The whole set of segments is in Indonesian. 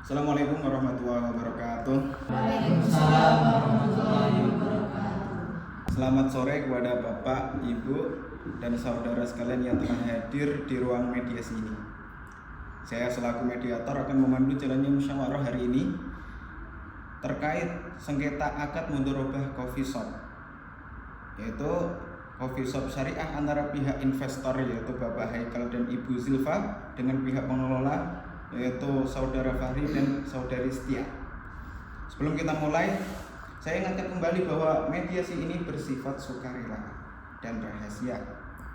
Assalamualaikum warahmatullahi wabarakatuh. Waalaikumsalam warahmatullahi wabarakatuh. Selamat sore kepada Bapak, Ibu, dan saudara sekalian yang telah hadir di ruang mediasi ini. Saya selaku mediator akan memandu jalannya musyawarah hari ini terkait sengketa akad mudharabah coffee shop, yaitu coffee shop syariah antara pihak investor yaitu Bapak Haikal dan Ibu Zilfa dengan pihak pengelola yaitu Saudara Fahri dan Saudari Setia. Sebelum kita mulai, saya ingatkan kembali bahwa mediasi ini bersifat sukarela dan rahasia.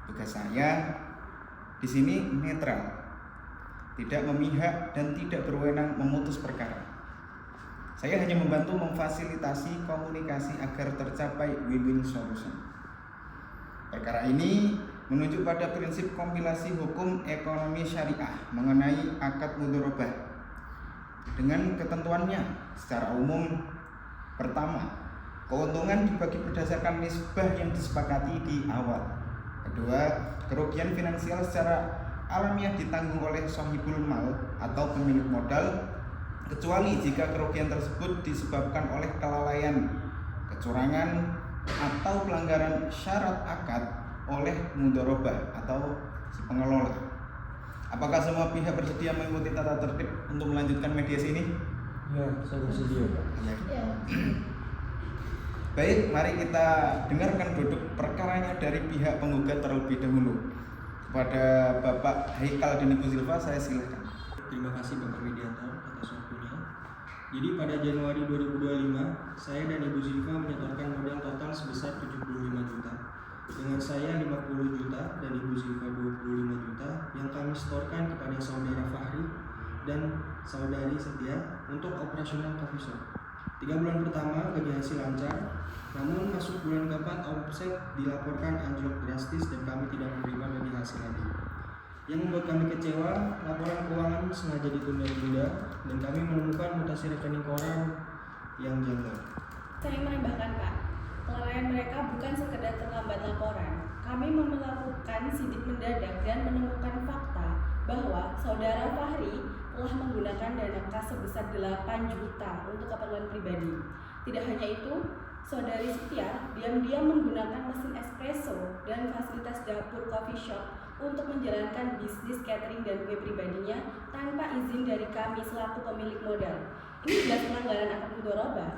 Tugas saya di sini netral, tidak memihak dan tidak berwenang memutus perkara. Saya hanya membantu memfasilitasi komunikasi agar tercapai win-win solution. Perkara ini menunjuk pada prinsip kompilasi hukum ekonomi syariah mengenai akad mudharabah dengan ketentuannya secara umum. Pertama, keuntungan dibagi berdasarkan nisbah yang disepakati di awal. Kedua, kerugian finansial secara alamiah ditanggung oleh sahibul mal atau pemilik modal, kecuali jika kerugian tersebut disebabkan oleh kelalaian, kecurangan, atau pelanggaran syarat akad oleh mudharabah atau si pengelola. Apakah semua pihak bersedia mengikuti tata tertib untuk melanjutkan mediasi ini? Ya, saya bersedia. Ya. Baik, mari kita dengarkan duduk perkaranya dari pihak penggugat terlebih dahulu. Kepada Bapak Haikal dan Ibu Zilfa, saya silakan. Terima kasih Bapak Mediator atas waktunya. Jadi pada Januari 2025, saya dan Ibu Zilfa menyetorkan modal total sebesar 75 juta. Dengan saya 50 juta dan Ibu Zilfa 25 juta yang kami setorkan kepada Saudara Fahri dan Saudari Setia untuk operasional coffee shop. 3 bulan pertama bagi hasil lancar, namun masuk bulan keempat omset dilaporkan anjlok drastis dan kami tidak menerima lagi hasil lagi. Yang membuat kami kecewa, laporan keuangan sengaja ditunda-tunda dan kami menemukan mutasi rekening koran yang janggal. Saya menambahkan Pak, kelalaian mereka bukan sekedar terlambat laporan. Kami melakukan sidik mendadak dan menemukan fakta bahwa Saudara Fahri telah menggunakan dana kas sebesar 8 juta untuk keperluan pribadi. Tidak hanya itu, Saudari Setia diam-diam menggunakan mesin espresso dan fasilitas dapur coffee shop untuk menjalankan bisnis catering dan kue pribadinya tanpa izin dari kami selaku pemilik modal. Ini jelas pelanggaran akad mudharabah.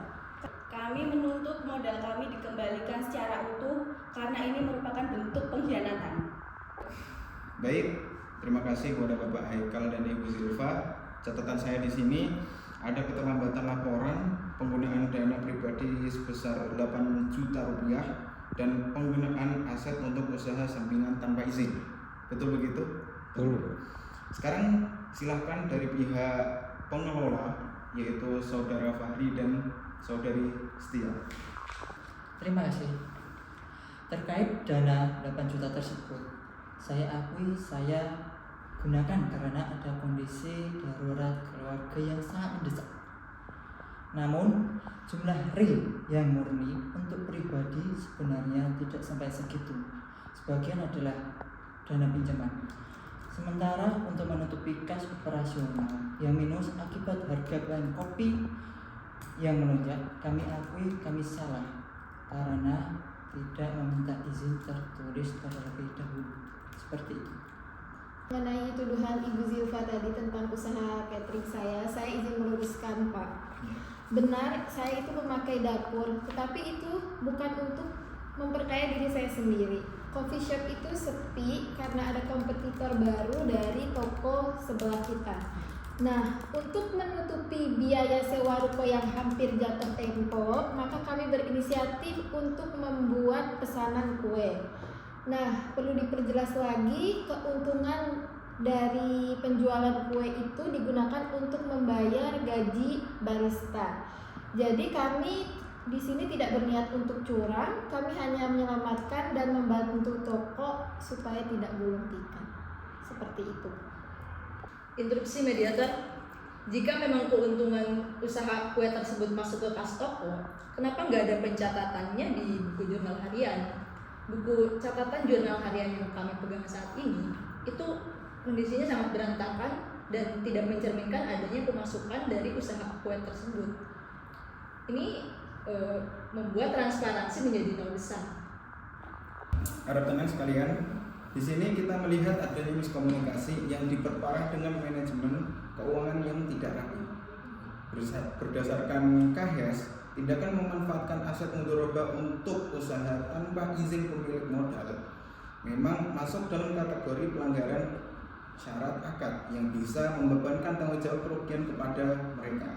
Kami menuntut modal kami dikembalikan secara utuh karena ini merupakan bentuk pengkhianatan. Baik, terima kasih kepada Bapak Haikal dan Ibu Zilfa. Catatan saya di sini ada keterlambatan laporan, penggunaan dana pribadi sebesar 8 juta rupiah dan penggunaan aset untuk usaha sampingan tanpa izin. Betul begitu? Betul. Sekarang silahkan dari pihak pengelola yaitu Saudara Fahri dan Saudari Setia. Terima kasih. Terkait dana 8 juta tersebut, saya akui saya gunakan karena ada kondisi darurat keluarga yang sangat mendesak. Namun, jumlah real yang murni untuk pribadi sebenarnya tidak sampai segitu. Sebagian adalah dana pinjaman. Sementara untuk menutupi kas operasional yang minus akibat harga bahan kopi yang melonjak, kami akui kami salah karena tidak meminta izin tertulis terlebih dahulu. Seperti itu. Mengenai tuduhan Ibu Zilfa tadi tentang usaha catering saya izin meluruskan Pak. Benar, saya itu memakai dapur, tetapi itu bukan untuk memperkaya diri saya sendiri. Coffee shop itu sepi karena ada kompetitor baru dari toko sebelah kita. Nah, untuk menutupi biaya sewa ruko yang hampir jatuh tempo, maka kami berinisiatif untuk membuat pesanan kue. Nah, perlu diperjelas lagi, keuntungan dari penjualan kue itu digunakan untuk membayar gaji barista. Jadi kami di sini tidak berniat untuk curang, kami hanya menyelamatkan dan membantu toko supaya tidak gulung tikar. Seperti itu. Interupsi mediator, jika memang keuntungan usaha kue tersebut masuk ke kas toko, kenapa nggak ada pencatatannya di buku jurnal harian? Buku catatan jurnal harian yang kami pegang saat ini itu kondisinya sangat berantakan dan tidak mencerminkan adanya pemasukan dari usaha kue tersebut. Ini membuat transparansi menjadi nol besar. Para teman sekalian, di sini kita melihat adanya miskomunikasi yang diperparah dengan manajemen keuangan yang tidak rapi. Berdasarkan KHES, tindakan memanfaatkan aset mudharabah untuk usaha tanpa izin pemilik modal memang masuk dalam kategori pelanggaran syarat akad yang bisa membebankan tanggung jawab kerugian kepada mereka.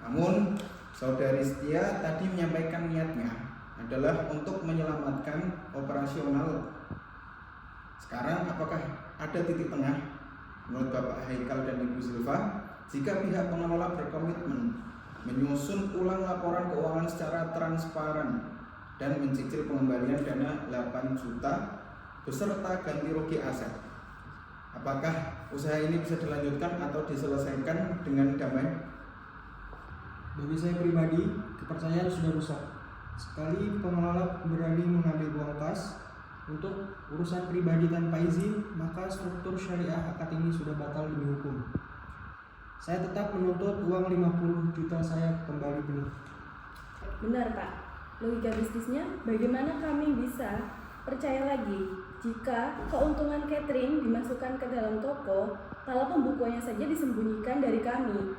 Namun, Saudari Setia tadi menyampaikan niatnya adalah untuk menyelamatkan operasional. Sekarang apakah ada titik tengah menurut Bapak Haikal dan Ibu Zilfa jika pihak pengelola berkomitmen menyusun ulang laporan keuangan secara transparan dan mencicil pengembalian dana 8 juta beserta ganti rugi aset? Apakah usaha ini bisa dilanjutkan atau diselesaikan dengan damai? Bagi saya pribadi, kepercayaan sudah rusak. Sekali pengelola berani mengambil uang kas untuk urusan pribadi tanpa izin, maka struktur syariah akad ini sudah batal demi hukum. Saya tetap menuntut uang 50 juta saya kembali penuh. Benar Pak, logika bisnisnya bagaimana kami bisa percaya lagi jika keuntungan catering dimasukkan ke dalam toko, kalau pembukuannya saja disembunyikan dari kami.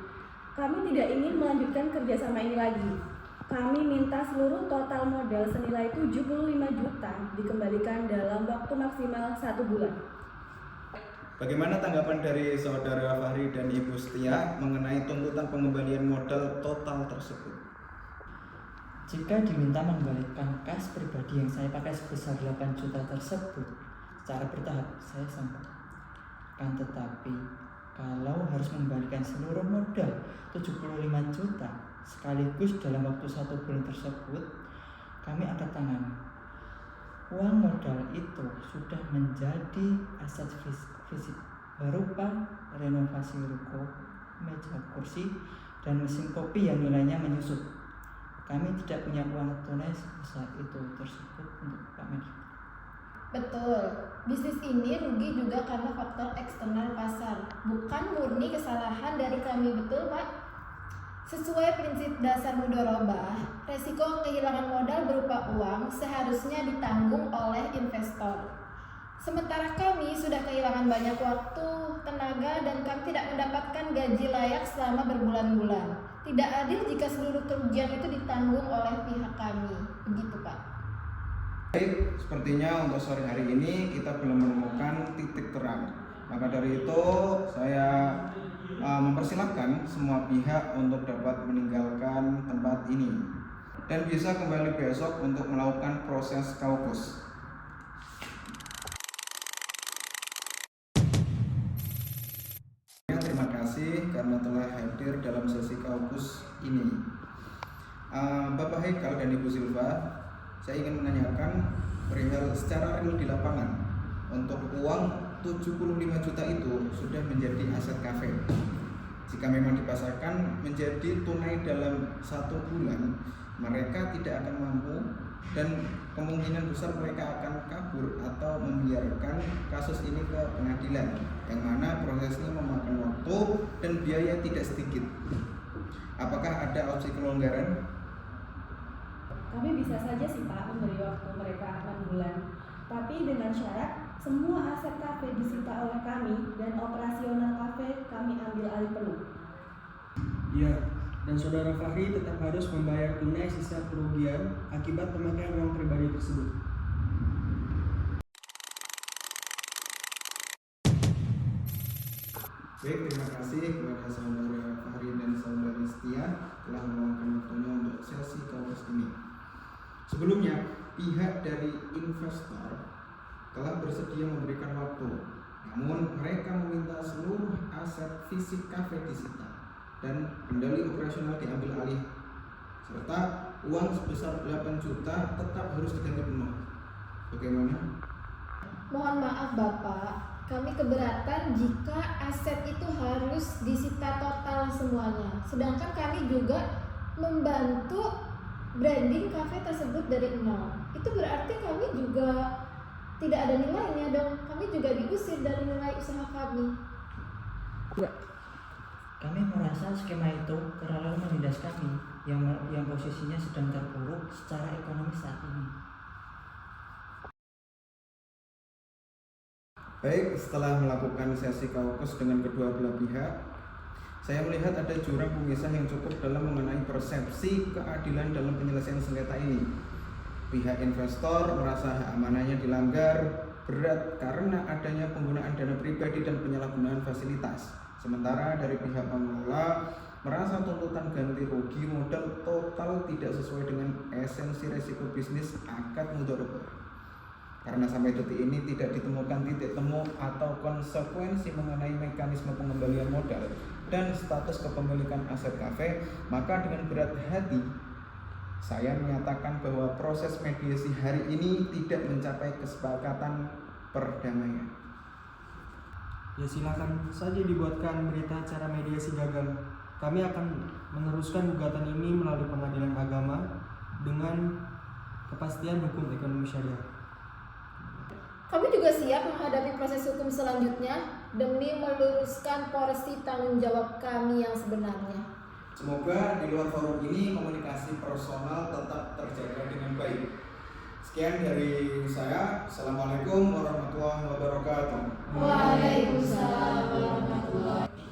Kami tidak ingin melanjutkan kerjasama ini lagi. Kami minta seluruh total modal senilai 75 juta dikembalikan dalam waktu maksimal 1 bulan. Bagaimana tanggapan dari Saudara Fahri dan Ibu Setia mengenai tuntutan pengembalian modal total tersebut? Jika diminta mengembalikan kas pribadi yang saya pakai sebesar 8 juta tersebut secara bertahap, saya sanggup. Kan tetapi kalau harus mengembalikan seluruh modal 75 juta sekaligus dalam waktu 1 bulan tersebut, kami angkat tangan. Uang modal itu sudah menjadi aset fisik berupa renovasi ruko, meja kursi, dan mesin kopi yang nilainya menyusut. Kami tidak punya uang tunai sebesar itu tersebut untuk Pak Medi. Betul, bisnis ini rugi juga karena faktor eksternal pasar, bukan murni kesalahan dari kami, betul Pak? Sesuai prinsip dasar mudharabah, resiko kehilangan modal berupa uang seharusnya ditanggung oleh investor. Sementara kami sudah kehilangan banyak waktu, tenaga, dan kami tidak mendapatkan gaji layak selama berbulan-bulan. Tidak adil jika seluruh kerugian itu ditanggung oleh pihak kami. Begitu Pak. Baik, sepertinya untuk sore hari ini kita belum menemukan titik terang. Maka dari itu saya mempersilahkan semua pihak untuk dapat meninggalkan tempat ini dan bisa kembali besok untuk melakukan proses kaukus. Terima kasih karena telah hadir dalam sesi kaukus ini. Bapak Haikal dan Ibu Zilfa, saya ingin menanyakan perihal secara real di lapangan. Untuk uang 75 juta itu sudah menjadi aset kafe. Jika memang dipasarkan menjadi tunai dalam 1 bulan, mereka tidak akan mampu dan kemungkinan besar mereka akan kabur atau membiarkan kasus ini ke pengadilan, yang mana prosesnya memakan waktu dan biaya tidak sedikit. Apakah ada opsi kelonggaran? Kami bisa saja sih Pak memberi waktu mereka 6 bulan, tapi dengan syarat semua aset kafe disita oleh kami dan operasional kafe kami ambil alih penuh. Ya, dan Saudara Fahri tetap harus membayar tunai sisa kerugian akibat pemakaian uang pribadi tersebut. Baik, terima kasih kepada Saudara Fahri dan Saudari Setia telah meluangkan waktunya untuk sesi kaukus ini. Sebelumnya, pihak dari investor telah bersedia memberikan waktu, namun mereka meminta seluruh aset fisik kafe disita dan kendali operasional diambil alih, serta uang sebesar 8 juta tetap harus diganti penuh. Bagaimana? Mohon maaf Bapak, kami keberatan jika aset itu harus disita total semuanya. Sedangkan kami juga membantu branding kafe tersebut dari nol. Itu berarti kami juga tidak ada nilainya dong. Kami juga diusir dari nilai usaha kami. Kami merasa skema itu terlalu menindas kami yang posisinya sedang terpuruk secara ekonomi saat ini. Baik, setelah melakukan sesi kaukus dengan kedua belah pihak, saya melihat ada jurang pemisah yang cukup dalam mengenai persepsi keadilan dalam penyelesaian sengketa ini. Pihak investor merasa hak amanahnya dilanggar berat karena adanya penggunaan dana pribadi dan penyalahgunaan fasilitas. Sementara dari pihak pengelola merasa tuntutan ganti rugi modal total tidak sesuai dengan esensi resiko bisnis akad mudharabah. Karena sampai detik ini tidak ditemukan titik temu atau konsekuensi mengenai mekanisme pengembalian modal dan status kepemilikan aset kafe, maka dengan berat hati saya menyatakan bahwa proses mediasi hari ini tidak mencapai kesepakatan perdamaian. Ya silakan saja dibuatkan berita acara mediasi gagal. Kami akan meneruskan gugatan ini melalui pengadilan agama dengan kepastian hukum ekonomi syariah. Kami juga siap menghadapi proses hukum selanjutnya demi meluruskan porsi tanggung jawab kami yang sebenarnya. Semoga di luar forum ini komunikasi personal tetap terjaga dengan baik. Sekian dari saya. Assalamualaikum warahmatullahi wabarakatuh. Waalaikumsalam warahmatullahi wabarakatuh.